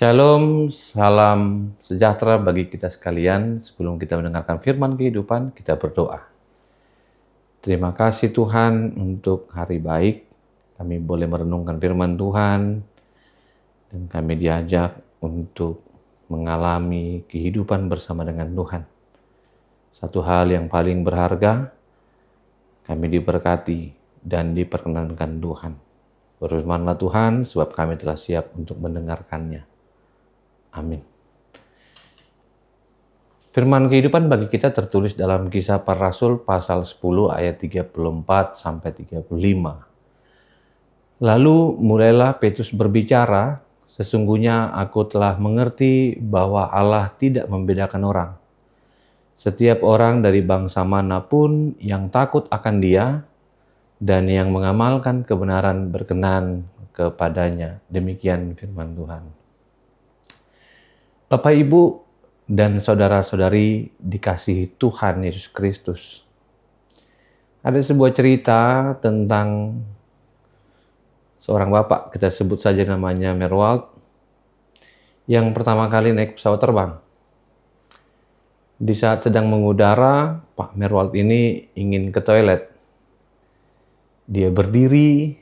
Shalom, salam sejahtera bagi kita sekalian. Sebelum kita mendengarkan firman kehidupan, kita berdoa. Terima kasih Tuhan untuk hari baik. Kami boleh merenungkan firman Tuhan dan kami diajak untuk mengalami kehidupan bersama dengan Tuhan. Satu hal yang paling berharga, kami diberkati dan diperkenankan Tuhan. Berfirmanlah Tuhan, sebab kami telah siap untuk mendengarkannya. Amin. Firman kehidupan bagi kita tertulis dalam Kisah Para Rasul pasal 10 ayat 34 sampai 35. Lalu mulailah Petrus berbicara, sesungguhnya aku telah mengerti bahwa Allah tidak membedakan orang. Setiap orang dari bangsa manapun yang takut akan Dia dan yang mengamalkan kebenaran berkenan kepadanya. Demikian firman Tuhan. Bapak, Ibu, dan saudara-saudari dikasihi Tuhan Yesus Kristus. Ada sebuah cerita tentang seorang bapak, kita sebut saja namanya Merwald, yang pertama kali naik pesawat terbang. Di saat sedang mengudara, Pak Merwald ini ingin ke toilet. Dia berdiri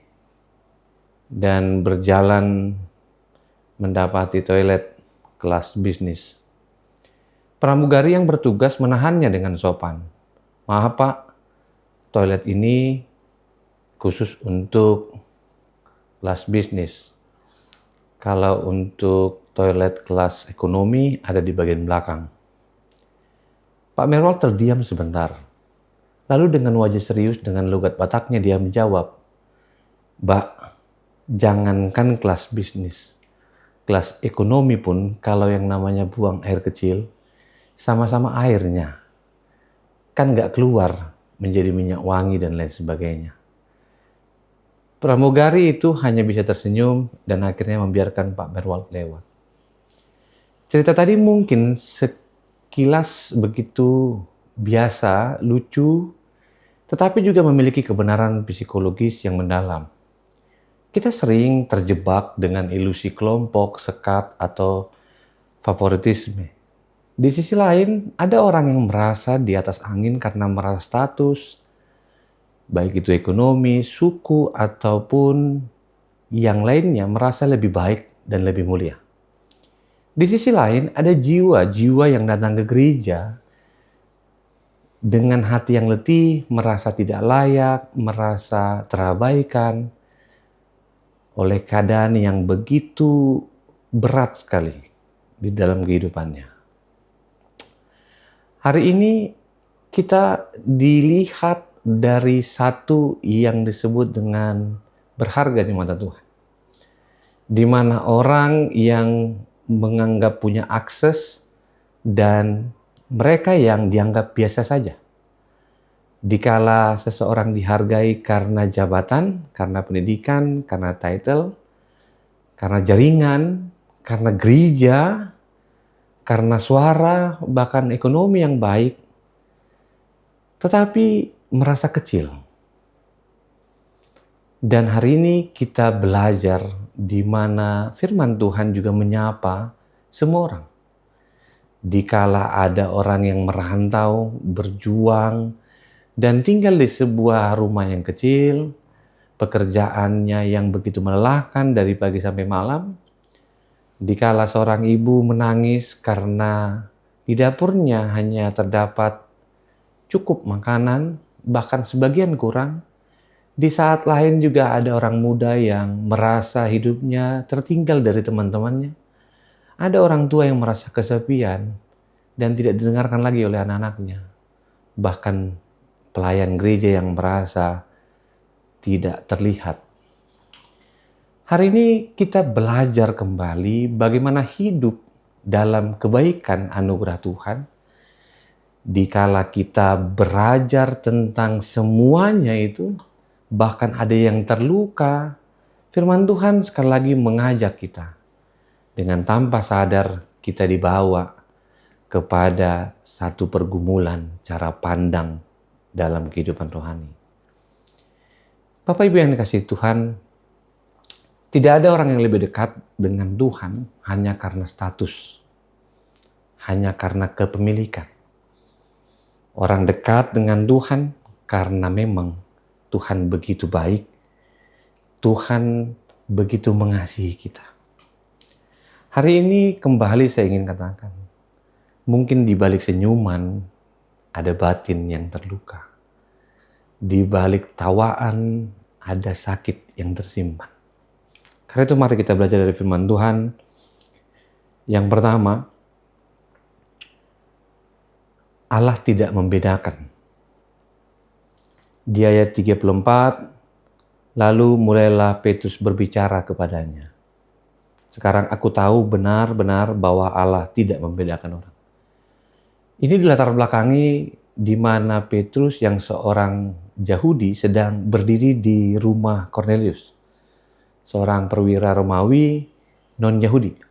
dan berjalan mendapati toilet kelas bisnis. Pramugari yang bertugas menahannya dengan sopan. Maaf Pak, toilet ini khusus untuk kelas bisnis. Kalau untuk toilet kelas ekonomi ada di bagian belakang. Pak Merwald terdiam sebentar. Lalu dengan wajah serius dengan logat Bataknya dia menjawab, "Mbak, jangankan kelas bisnis. Kelas ekonomi pun kalau yang namanya buang air kecil, sama-sama airnya. Kan nggak keluar menjadi minyak wangi dan lain sebagainya." Pramugari itu hanya bisa tersenyum dan akhirnya membiarkan Pak Merwald lewat. Cerita tadi mungkin sekilas begitu biasa, lucu, tetapi juga memiliki kebenaran psikologis yang mendalam. Kita sering terjebak dengan ilusi kelompok, sekat, atau favoritisme. Di sisi lain, ada orang yang merasa di atas angin karena merasa status, baik itu ekonomi, suku, ataupun yang lainnya merasa lebih baik dan lebih mulia. Di sisi lain, ada jiwa-jiwa yang datang ke gereja dengan hati yang letih, merasa tidak layak, merasa terabaikan oleh keadaan yang begitu berat sekali di dalam kehidupannya. Hari ini kita dilihat dari satu yang disebut dengan berharga di mata Tuhan. Di mana orang yang menganggap punya akses dan mereka yang dianggap biasa saja. Dikala seseorang dihargai karena jabatan, karena pendidikan, karena title, karena jaringan, karena gereja, karena suara, bahkan ekonomi yang baik, tetapi merasa kecil. Dan hari ini kita belajar di mana firman Tuhan juga menyapa semua orang. Dikala ada orang yang merantau, berjuang, dan tinggal di sebuah rumah yang kecil, pekerjaannya yang begitu melelahkan dari pagi sampai malam, dikala seorang ibu menangis karena di dapurnya hanya terdapat cukup makanan, bahkan sebagian kurang, di saat lain juga ada orang muda yang merasa hidupnya tertinggal dari teman-temannya. Ada orang tua yang merasa kesepian dan tidak didengarkan lagi oleh anak-anaknya. Bahkan pelayan gereja yang merasa tidak terlihat. Hari ini kita belajar kembali bagaimana hidup dalam kebaikan anugerah Tuhan. Dikala kita belajar tentang semuanya itu, bahkan ada yang terluka, firman Tuhan sekali lagi mengajak kita. Dengan tanpa sadar kita dibawa kepada satu pergumulan cara pandang dalam kehidupan rohani. Bapak Ibu yang dikasihi Tuhan, Tidak ada orang yang lebih dekat dengan Tuhan hanya karena status, hanya karena kepemilikan. Orang dekat dengan Tuhan karena memang Tuhan begitu baik, Tuhan begitu mengasihi kita. Hari ini kembali saya ingin katakan, mungkin di balik senyuman ada batin yang terluka. Di balik tawaan ada sakit yang tersimpan. Karena itu mari kita belajar dari firman Tuhan. Yang pertama, Allah tidak membedakan. Di ayat 34, lalu mulailah Petrus berbicara kepadanya. Sekarang aku tahu benar-benar bahwa Allah tidak membedakan orang. Ini dilatar belakangi di mana Petrus yang seorang Yahudi sedang berdiri di rumah Cornelius, seorang perwira Romawi non-Yahudi.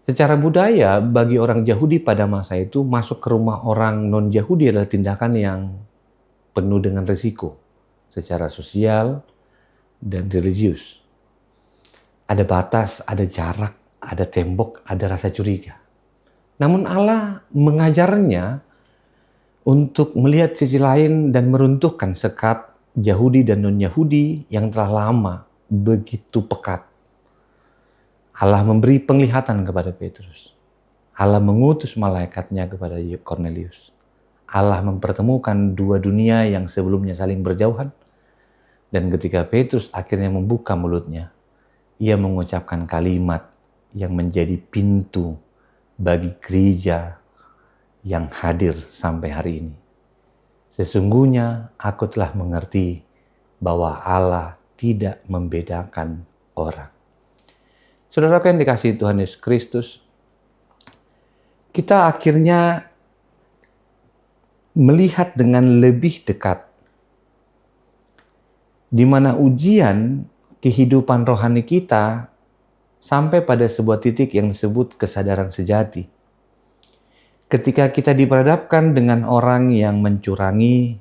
Secara budaya, bagi orang Yahudi pada masa itu, masuk ke rumah orang non-Yahudi adalah tindakan yang penuh dengan risiko secara sosial dan religius. Ada batas, ada jarak, ada tembok, ada rasa curiga. Namun Allah mengajarnya untuk melihat sisi lain dan meruntuhkan sekat Yahudi dan non-Yahudi yang telah lama begitu pekat. Allah memberi penglihatan kepada Petrus. Allah mengutus malaikatnya kepada Cornelius. Allah mempertemukan dua dunia yang sebelumnya saling berjauhan. Dan ketika Petrus akhirnya membuka mulutnya, ia mengucapkan kalimat yang menjadi pintu bagi gereja yang hadir sampai hari ini. Sesungguhnya aku telah mengerti bahwa Allah tidak membedakan orang. Saudara yang dikasihi Tuhan Yesus Kristus, kita akhirnya melihat dengan lebih dekat di mana ujian kehidupan rohani kita sampai pada sebuah titik yang disebut kesadaran sejati. Ketika kita diperhadapkan dengan orang yang mencurangi,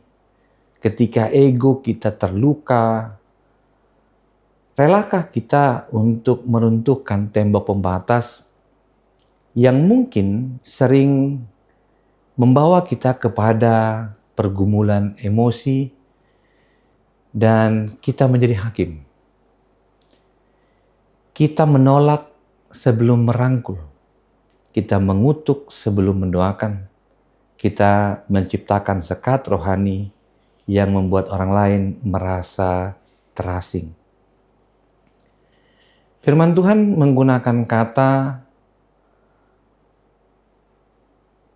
ketika ego kita terluka, relakah kita untuk meruntuhkan tembok pembatas yang mungkin sering membawa kita kepada pergumulan emosi dan kita menjadi hakim. Kita menolak sebelum merangkul. Kita mengutuk sebelum mendoakan. Kita menciptakan sekat rohani yang membuat orang lain merasa terasing. Firman Tuhan menggunakan kata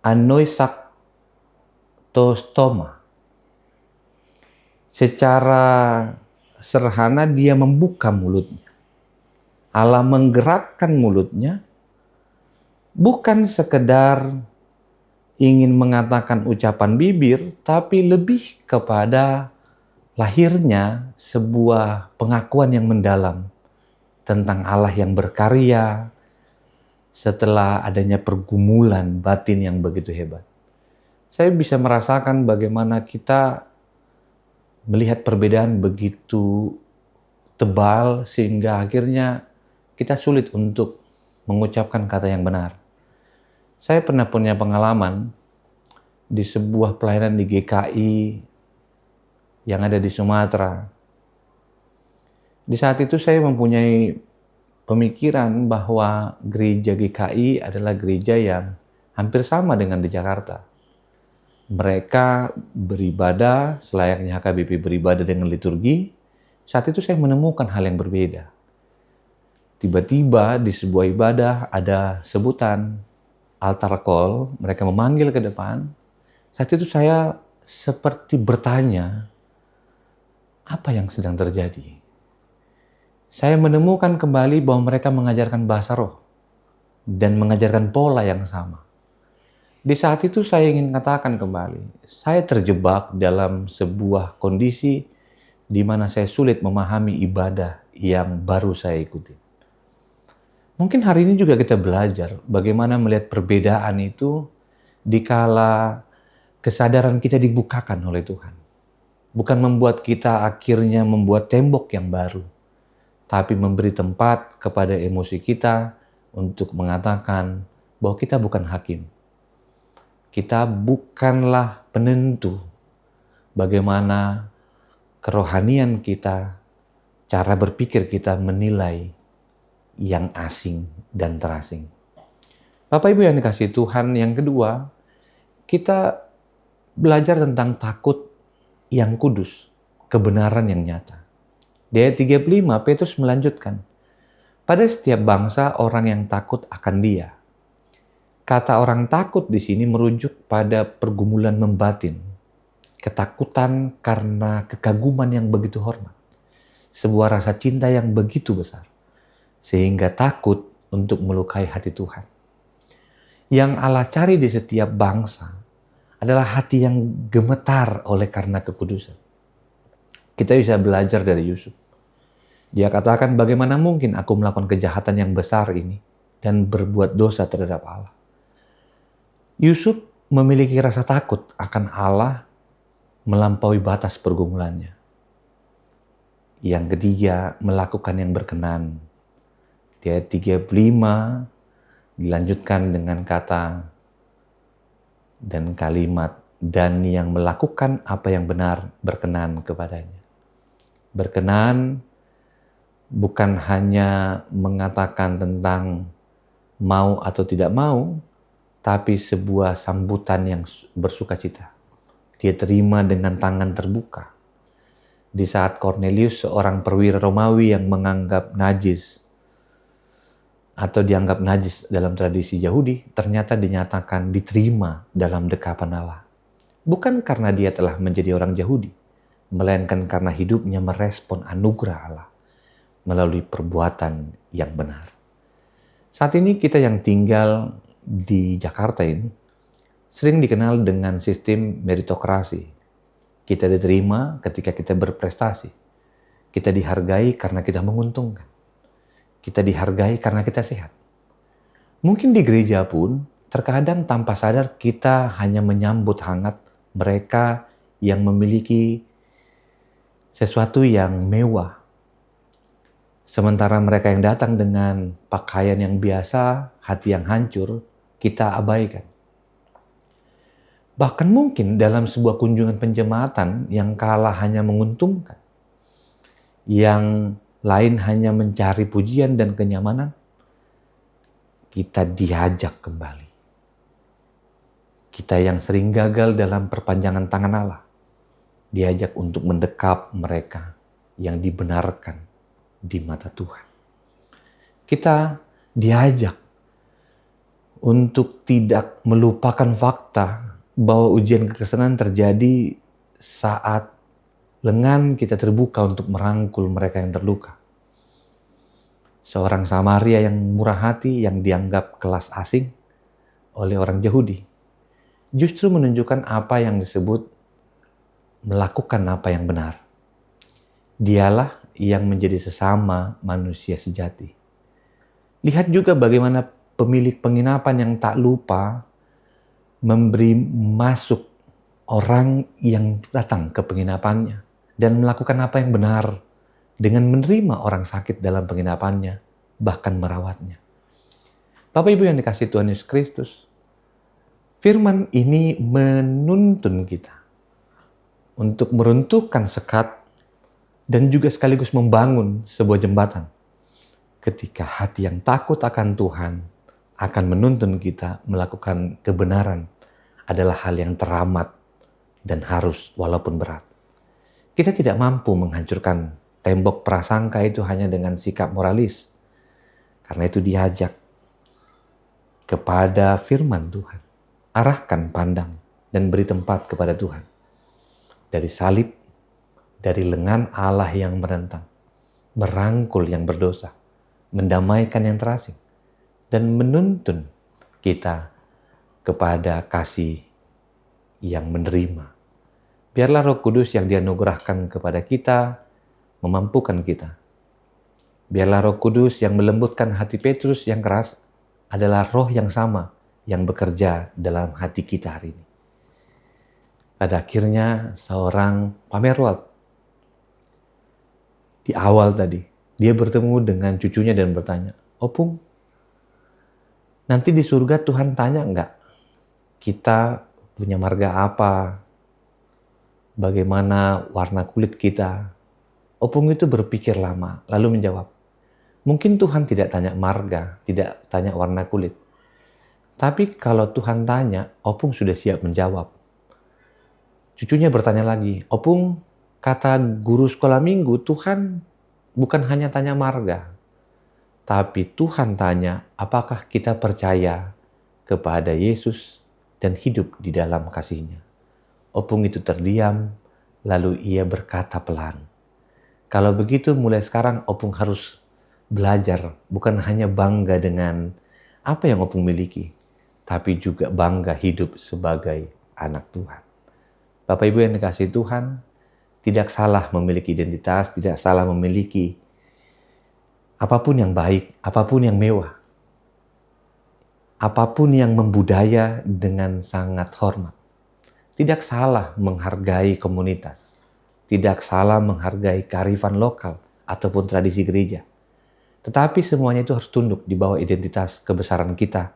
anoisaktostoma. Secara sederhana dia membuka mulutnya. Allah menggerakkan mulutnya bukan sekedar ingin mengatakan ucapan bibir, tapi lebih kepada lahirnya sebuah pengakuan yang mendalam tentang Allah yang berkarya setelah adanya pergumulan batin yang begitu hebat. Saya bisa merasakan bagaimana kita melihat perbedaan begitu tebal sehingga akhirnya kita sulit untuk mengucapkan kata yang benar. Saya pernah punya pengalaman di sebuah pelayanan di GKI yang ada di Sumatera. Di saat itu saya mempunyai pemikiran bahwa gereja GKI adalah gereja yang hampir sama dengan di Jakarta. Mereka beribadah selayaknya HKBP beribadah dengan liturgi. Saat itu saya menemukan hal yang berbeda. Tiba-tiba di sebuah ibadah ada sebutan altar call, mereka memanggil ke depan. Saat itu saya seperti bertanya, apa yang sedang terjadi? Saya menemukan kembali bahwa mereka mengajarkan bahasa roh dan mengajarkan pola yang sama. Di saat itu saya ingin katakan kembali, saya terjebak dalam sebuah kondisi di mana saya sulit memahami ibadah yang baru saya ikuti. Mungkin hari ini juga kita belajar bagaimana melihat perbedaan itu dikala kesadaran kita dibukakan oleh Tuhan. Bukan membuat kita akhirnya membuat tembok yang baru, tapi memberi tempat kepada emosi kita untuk mengatakan bahwa kita bukan hakim. Kita bukanlah penentu bagaimana kerohanian kita, cara berpikir kita menilai yang asing dan terasing. Bapak Ibu yang dikasihi Tuhan, yang kedua, kita belajar tentang takut yang kudus, kebenaran yang nyata. Di ayat 35, Petrus melanjutkan, pada setiap bangsa orang yang takut akan Dia. Kata orang takut di sini merujuk pada pergumulan membatin, ketakutan karena kekaguman yang begitu hormat, sebuah rasa cinta yang begitu besar, sehingga takut untuk melukai hati Tuhan. Yang Allah cari di setiap bangsa adalah hati yang gemetar oleh karena kekudusan. Kita bisa belajar dari Yusuf. Dia katakan, bagaimana mungkin aku melakukan kejahatan yang besar ini dan berbuat dosa terhadap Allah. Yusuf memiliki rasa takut akan Allah melampaui batas pergumulannya. Yang ketiga, melakukan yang berkenan. Di ayat 35 dilanjutkan dengan kata dan kalimat, dan yang melakukan apa yang benar berkenan kepadanya. Berkenan bukan hanya mengatakan tentang mau atau tidak mau, tapi sebuah sambutan yang bersukacita. Dia terima dengan tangan terbuka. Di saat Cornelius, seorang perwira Romawi yang menganggap najis atau dianggap najis dalam tradisi Yahudi, ternyata dinyatakan diterima dalam dekapan Allah. Bukan karena dia telah menjadi orang Yahudi, melainkan karena hidupnya merespon anugerah Allah melalui perbuatan yang benar. Saat ini kita yang tinggal di Jakarta ini sering dikenal dengan sistem meritokrasi. Kita diterima ketika kita berprestasi. Kita dihargai karena kita menguntungkan. Kita dihargai karena kita sehat. Mungkin di gereja pun, terkadang tanpa sadar kita hanya menyambut hangat mereka yang memiliki sesuatu yang mewah. Sementara mereka yang datang dengan pakaian yang biasa, hati yang hancur, kita abaikan. Bahkan mungkin dalam sebuah kunjungan penjemaatan yang kalah hanya menguntungkan, yang lain hanya mencari pujian dan kenyamanan, kita diajak kembali. Kita yang sering gagal dalam perpanjangan tangan Allah, diajak untuk mendekap mereka yang dibenarkan di mata Tuhan. Kita diajak untuk tidak melupakan fakta bahwa ujian kekristenan terjadi saat lengan kita terbuka untuk merangkul mereka yang terluka. Seorang Samaria yang murah hati yang dianggap kelas asing oleh orang Yahudi justru menunjukkan apa yang disebut melakukan apa yang benar. Dialah yang menjadi sesama manusia sejati. Lihat juga bagaimana pemilik penginapan yang tak lupa memberi masuk orang yang datang ke penginapannya dan melakukan apa yang benar dengan menerima orang sakit dalam penginapannya, bahkan merawatnya. Bapak Ibu yang dikasihi Tuhan Yesus Kristus, firman ini menuntun kita untuk meruntuhkan sekat dan juga sekaligus membangun sebuah jembatan. Ketika hati yang takut akan Tuhan akan menuntun kita melakukan kebenaran adalah hal yang teramat dan harus walaupun berat. Kita tidak mampu menghancurkan tembok prasangka itu hanya dengan sikap moralis. Karena itu diajak kepada firman Tuhan. Arahkan pandang dan beri tempat kepada Tuhan. Dari salib, dari lengan Allah yang merentang, merangkul yang berdosa, mendamaikan yang terasing, dan menuntun kita kepada kasih yang menerima. Biarlah Roh Kudus yang dianugerahkan kepada kita memampukan kita. Biarlah Roh Kudus yang melembutkan hati Petrus yang keras adalah roh yang sama yang bekerja dalam hati kita hari ini. Pada akhirnya seorang Pamerwald di awal tadi Dia bertemu dengan cucunya dan bertanya, "Opung, nanti di surga Tuhan tanya enggak, kita punya marga apa? Bagaimana warna kulit kita?" Opung itu berpikir lama, lalu menjawab, "Mungkin Tuhan tidak tanya marga, tidak tanya warna kulit. Tapi kalau Tuhan tanya, Opung sudah siap menjawab." Cucunya bertanya lagi, "Opung, kata guru sekolah minggu, Tuhan bukan hanya tanya marga, tapi Tuhan tanya apakah kita percaya kepada Yesus dan hidup di dalam kasih-Nya." Opung itu terdiam, lalu ia berkata pelan, "Kalau begitu mulai sekarang Opung harus belajar bukan hanya bangga dengan apa yang Opung miliki, tapi juga bangga hidup sebagai anak Tuhan." Bapak Ibu yang dikasihi Tuhan, tidak salah memiliki identitas, tidak salah memiliki apapun yang baik, apapun yang mewah, apapun yang membudaya dengan sangat hormat. Tidak salah menghargai komunitas, tidak salah menghargai kearifan lokal ataupun tradisi gereja. Tetapi semuanya itu harus tunduk di bawah identitas kebesaran kita,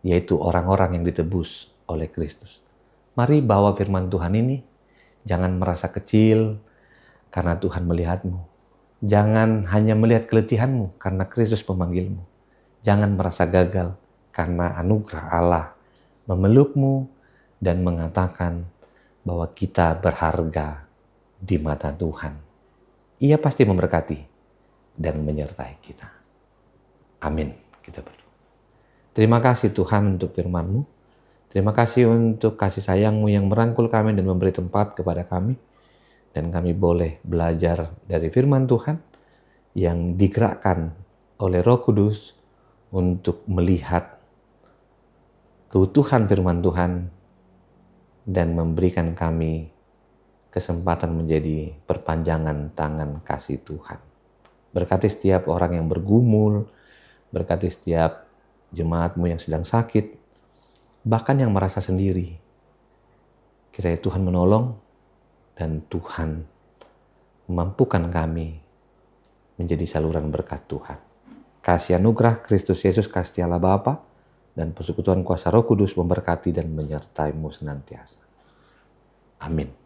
yaitu orang-orang yang ditebus oleh Kristus. Mari bawa firman Tuhan ini, jangan merasa kecil karena Tuhan melihatmu. Jangan hanya melihat keletihanmu karena Kristus memanggilmu. Jangan merasa gagal karena anugerah Allah memelukmu dan mengatakan bahwa kita berharga di mata Tuhan. Ia pasti memberkati dan menyertai kita. Amin. Kita berdoa. Terima kasih Tuhan untuk firman-Mu. Terima kasih untuk kasih sayang-Mu yang merangkul kami dan memberi tempat kepada kami. Dan kami boleh belajar dari firman Tuhan yang digerakkan oleh Roh Kudus untuk melihat keutuhan firman Tuhan dan memberikan kami kesempatan menjadi perpanjangan tangan kasih Tuhan. Berkati setiap orang yang bergumul, berkati setiap jemaat-Mu yang sedang sakit, bahkan yang merasa sendiri. Kiranya Tuhan menolong dan Tuhan memampukan kami menjadi saluran berkat Tuhan. Kasih anugerah Kristus Yesus, kasih Allah Bapa, dan persekutuan kuasa Roh Kudus memberkati dan menyertai-Mu senantiasa. Amin.